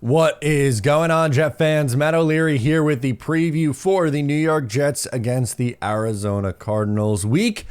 What is going on, Jet fans? Matt O'Leary here with the preview for the New York Jets against the Arizona Cardinals. Week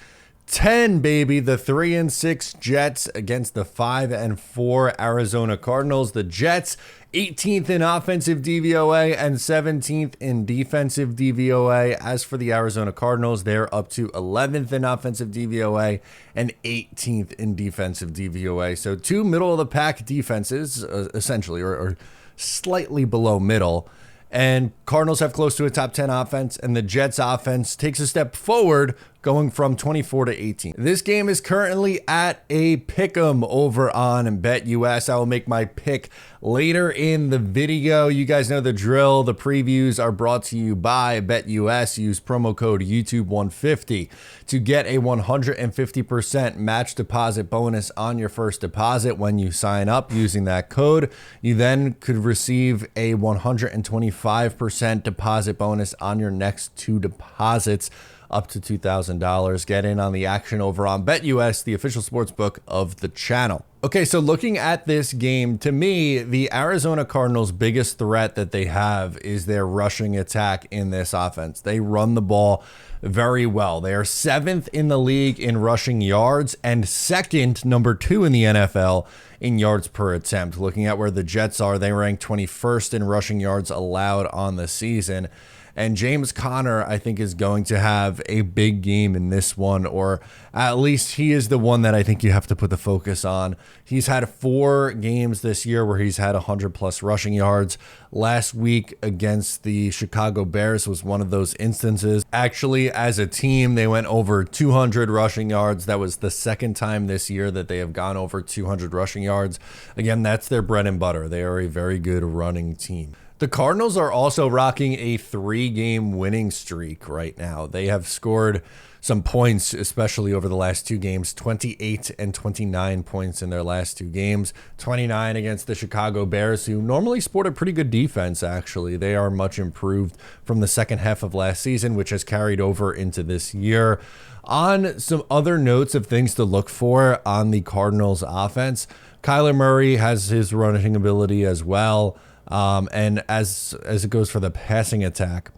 10, baby. The 3-6 Jets against the 5-4 Arizona Cardinals. The Jets 18th in offensive DVOA and 17th in defensive DVOA. As for the Arizona Cardinals, they're up to 11th in offensive DVOA and 18th in defensive DVOA. So two middle-of-the-pack defenses, essentially, or slightly below middle. And Cardinals have close to a top 10 offense, and the Jets offense takes a step forward, going from 24 to 18. This game is currently at a pick'em over on BetUS. I will make my pick later in the video. You guys know the drill. The previews are brought to you by BetUS. Use promo code YouTube150 to get a 150% match deposit bonus on your first deposit when you sign up using that code. You then could receive a 125% deposit bonus on your next two deposits, up to $2,000. Get in on the action over on BetUS, the official sports book of the channel. Okay, so looking at this game, to me, the Arizona Cardinals' biggest threat that they have is their rushing attack in this offense. They run the ball very well. They are 7th in the league in rushing yards and second, number 2 in the NFL in yards per attempt. Looking at where the Jets are, they rank 21st in rushing yards allowed on the season. And James Conner, I think, is going to have a big game in this one, or at least he is the one that I think you have to put the focus on. He's had 4 games this year where he's had 100+ rushing yards. Last week against the Chicago Bears was one of those instances. Actually, as a team, they went over 200 rushing yards. That was the second time this year that they have gone over 200 rushing yards. Again, that's their bread and butter. They are a very good running team. The Cardinals are also rocking a 3-game winning streak right now. They have scored some points, especially over the last 2 games, 28 and 29 points in their last 2 games, 29 against the Chicago Bears, who normally sport a pretty good defense, actually. They are much improved from the second half of last season, which has carried over into this year. On some other notes of things to look for on the Cardinals offense, Kyler Murray has his running ability as well. And as it goes for the passing attack,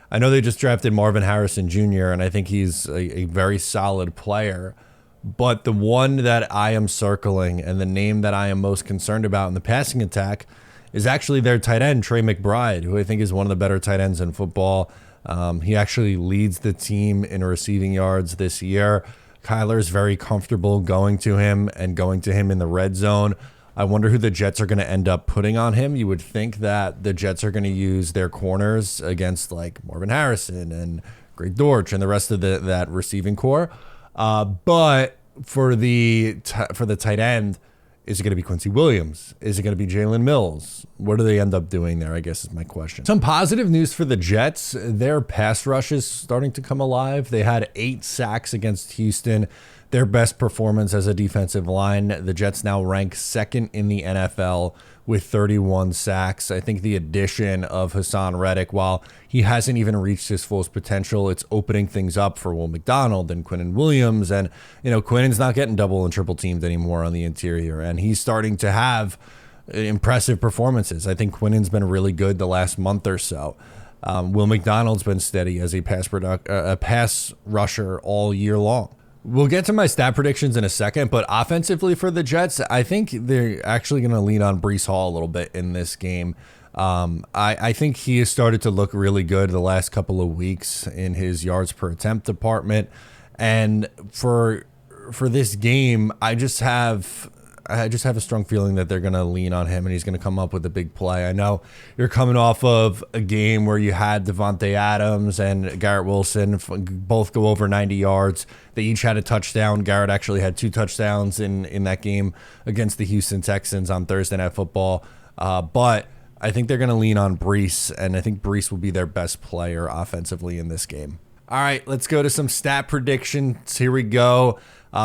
I know they just drafted Marvin Harrison Jr., and I think he's a very solid player. But the one that I am circling and the name that I am most concerned about in the passing attack is actually their tight end, Trey McBride, who I think is one of the better tight ends in football. He actually leads the team in receiving yards this year. Kyler's very comfortable going to him and going to him in the red zone. I wonder who the Jets are going to end up putting on him. You would think that the Jets are going to use their corners against like Marvin Harrison and Greg Dortch and the rest of that receiving core. But for the tight end, is it going to be Quincy Williams? Is it going to be Jalen Mills? What do they end up doing there, I guess is my question. Some positive news for the Jets. Their pass rush is starting to come alive. They had 8 sacks against Houston. Their best performance as a defensive line. The Jets now rank 2nd in the NFL with 31 sacks. I think the addition of Hassan Reddick, while he hasn't even reached his fullest potential, it's opening things up for Will McDonald and Quinnen Williams. And, you know, Quinnen's not getting double and triple teamed anymore on the interior, and he's starting to have impressive performances. I think Quinnen's been really good the last month or so. Will McDonald's been steady as a pass rusher all year long. We'll get to my stat predictions in a second, but offensively for the Jets, I think they're actually going to lean on Breece Hall a little bit in this game. I think he has started to look really good the last couple of weeks in his yards per attempt department. And for this game, I just have a strong feeling that they're going to lean on him and he's going to come up with a big play. I know you're coming off of a game where you had Devontae Adams and Garrett Wilson both go over 90 yards. They each had a touchdown. Garrett actually had 2 touchdowns in that game against the Houston Texans on Thursday Night Football. But I think they're going to lean on Breece, and I think Breece will be their best player offensively in this game. All right, let's go to some stat predictions. Here we go.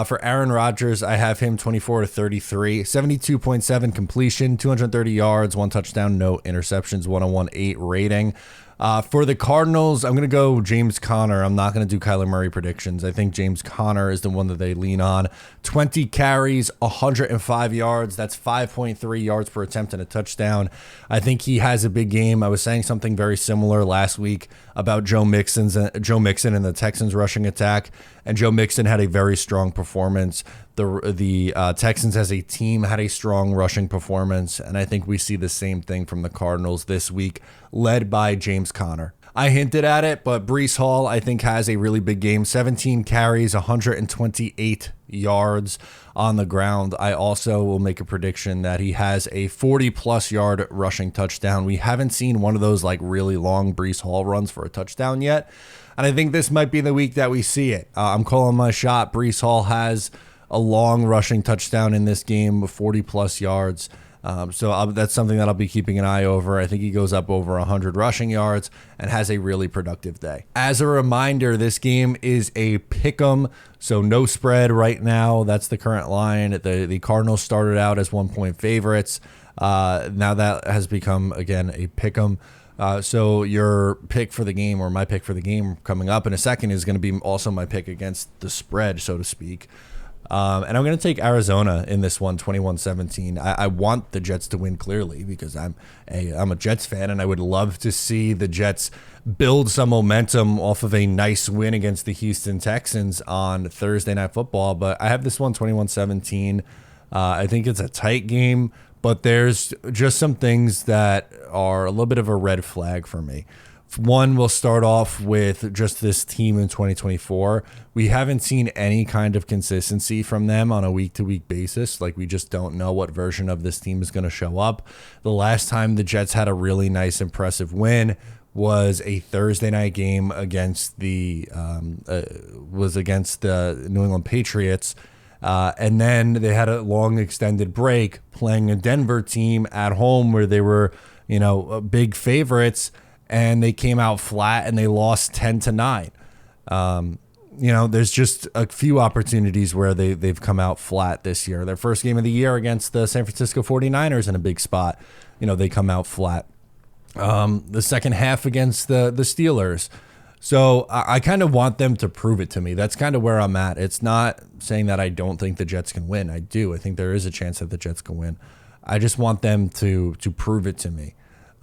For Aaron Rodgers, I have him 24 to 33, 72.7 completion, 230 yards, 1 touchdown, no interceptions, 101.8 rating. For the Cardinals, I'm going to go James Conner. I'm not going to do Kyler Murray predictions. I think James Conner is the one that they lean on. 20 carries, 105 yards. That's 5.3 yards per attempt and a touchdown. I think he has a big game. I was saying something very similar last week about Joe Mixon and the Texans rushing attack, and Joe Mixon had a very strong performance. The Texans as a team had a strong rushing performance, and I think we see the same thing from the Cardinals this week, led by James Conner. I hinted at it, but Breece Hall, I think, has a really big game. 17 carries, 128 yards on the ground. I also will make a prediction that he has a 40-plus yard rushing touchdown. We haven't seen one of those like really long Breece Hall runs for a touchdown yet, and I think this might be the week that we see it. I'm calling my shot. Breece Hall has a long rushing touchdown in this game, 40-plus yards. So that's something that I'll be keeping an eye over. I think he goes up over 100 rushing yards and has a really productive day. As a reminder, this game is a pick'em, so no spread right now. That's the current line. The Cardinals started out as 1-point favorites. Now that has become, again, a pick'em. So your pick for the game, or my pick for the game coming up in a second, is going to be also my pick against the spread, so to speak. And I'm going to take Arizona in this one, 21-17. I want the Jets to win clearly because I'm a Jets fan, and I would love to see the Jets build some momentum off of a nice win against the Houston Texans on Thursday Night Football. But I have this one, 21-17. I think it's a tight game, but there's just some things that are a little bit of a red flag for me. One, we'll start off with just this team in 2024. We haven't seen any kind of consistency from them on a week-to-week basis. Like, we just don't know what version of this team is going to show up. The last time the Jets had a really nice, impressive win was a Thursday night game against the New England Patriots. And then they had a long extended break playing a Denver team at home where they were, big favorites. And they came out flat and they lost 10-9. There's just a few opportunities where they've come out flat this year. Their first game of the year against the San Francisco 49ers in a big spot, they come out flat. The second half against the Steelers. So I kind of want them to prove it to me. That's kind of where I'm at. It's not saying that I don't think the Jets can win. I do. I think there is a chance that the Jets can win. I just want them to prove it to me.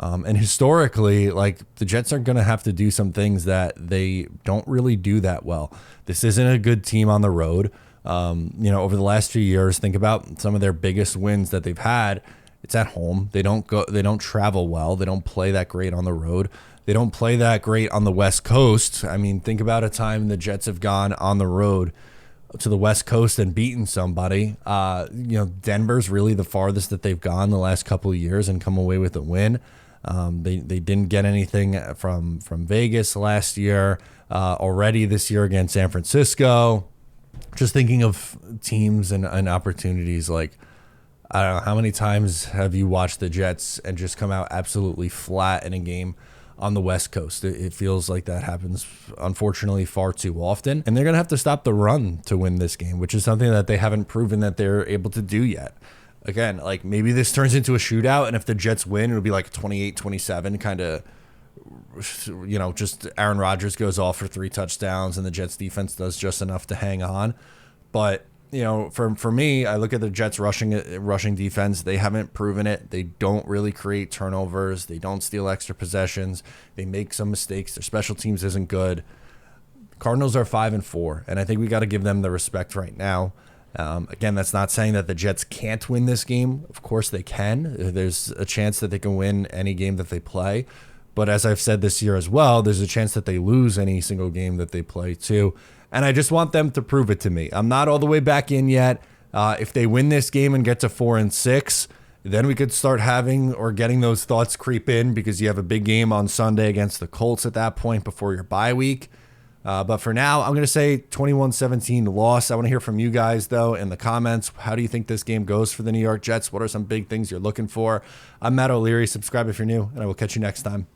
And historically, the Jets are going to have to do some things that they don't really do that well. This isn't a good team on the road. Over the last few years, think about some of their biggest wins that they've had. It's at home. They don't travel well. They don't play that great on the road. They don't play that great on the West Coast. I mean, think about a time the Jets have gone on the road to the West Coast and beaten somebody. Denver's really the farthest that they've gone the last couple of years and come away with a win. They didn't get anything from Vegas last year. Already this year against San Francisco. Just thinking of teams and opportunities, I don't know, how many times have you watched the Jets and just come out absolutely flat in a game on the West Coast? It feels like that happens, unfortunately, far too often. And they're going to have to stop the run to win this game, which is something that they haven't proven that they're able to do yet. Again, maybe this turns into a shootout, and if the Jets win, it'll be 28-27, kind of, just Aaron Rodgers goes off for 3 touchdowns, and the Jets defense does just enough to hang on. But, for me, I look at the Jets rushing defense. They haven't proven it. They don't really create turnovers. They don't steal extra possessions. They make some mistakes. Their special teams isn't good. Cardinals are 5-4, and I think we got to give them the respect right now. Again, that's not saying that the Jets can't win this game. Of course they can. There's a chance that they can win any game that they play. But as I've said this year as well, there's a chance that they lose any single game that they play too. And I just want them to prove it to me. I'm not all the way back in yet. If they win this game and get to 4-6, then we could start having or getting those thoughts creep in, because you have a big game on Sunday against the Colts at that point before your bye week. But for now, I'm going to say 21-17 loss. I want to hear from you guys, though, in the comments. How do you think this game goes for the New York Jets? What are some big things you're looking for? I'm Matt O'Leary. Subscribe if you're new, and I will catch you next time.